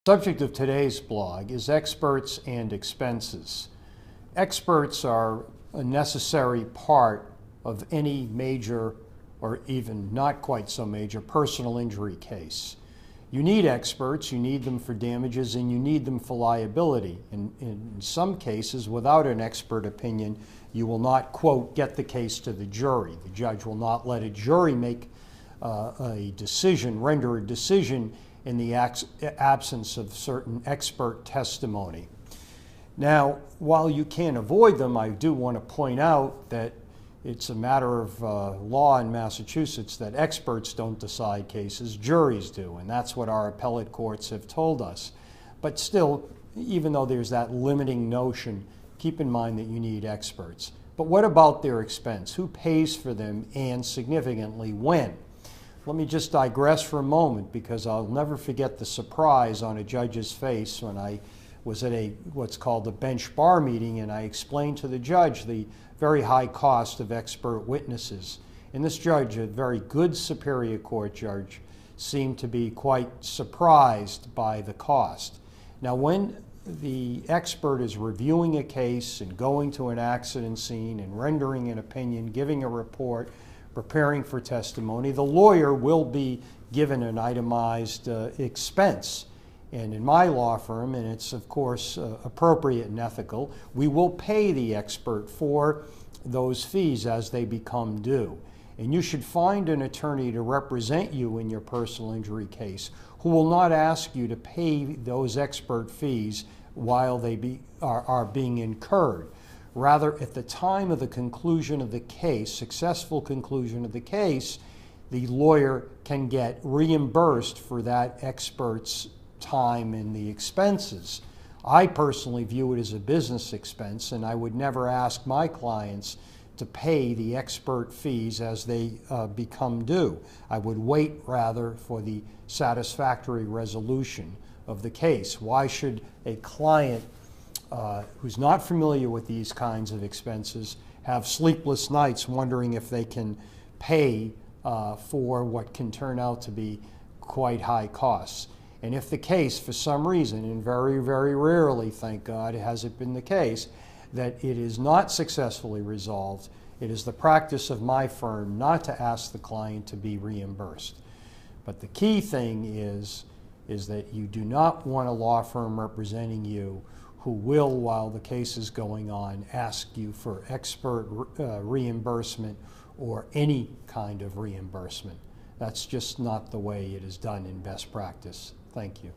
Subject of today's blog is experts and expenses. Experts are a necessary part of any major or even not quite so major personal injury case. You need experts, you need them for damages, and you need them for liability. In some cases, without an expert opinion, you will not, quote, get the case to the jury. The judge will not let a jury make a decision, render a decision in the absence of certain expert testimony. Now, while you can't avoid them, I do want to point out that it's a matter of law in Massachusetts that experts don't decide cases, juries do, and that's what our appellate courts have told us. But still, even though there's that limiting notion, keep in mind that you need experts. But what about their expense? Who pays for them, and significantly when? Let me just digress for a moment, because I'll never forget the surprise on a judge's face when I was at what's called a bench bar meeting, and I explained to the judge the very high cost of expert witnesses. And this judge, a very good Superior Court judge, seemed to be quite surprised by the cost. Now, when the expert is reviewing a case and going to an accident scene and rendering an opinion, giving a report, preparing for testimony, the lawyer will be given an itemized expense. And in my law firm, and it's of course appropriate and ethical, we will pay the expert for those fees as they become due. And you should find an attorney to represent you in your personal injury case who will not ask you to pay those expert fees while they are being incurred. Rather, at the time of the conclusion of the case, successful conclusion of the case, the lawyer can get reimbursed for that expert's time and the expenses. I personally view it as a business expense, and I would never ask my clients to pay the expert fees as they become due. I would wait rather for the satisfactory resolution of the case. Why should a client who's not familiar with these kinds of expenses have sleepless nights wondering if they can pay for what can turn out to be quite high costs? And if the case, for some reason, and very, very rarely, thank God, has it been the case, that it is not successfully resolved, it is the practice of my firm not to ask the client to be reimbursed. But the key thing is that you do not want a law firm representing you who will, while the case is going on, ask you for expert reimbursement or any kind of reimbursement. That's just not the way it is done in best practice. Thank you.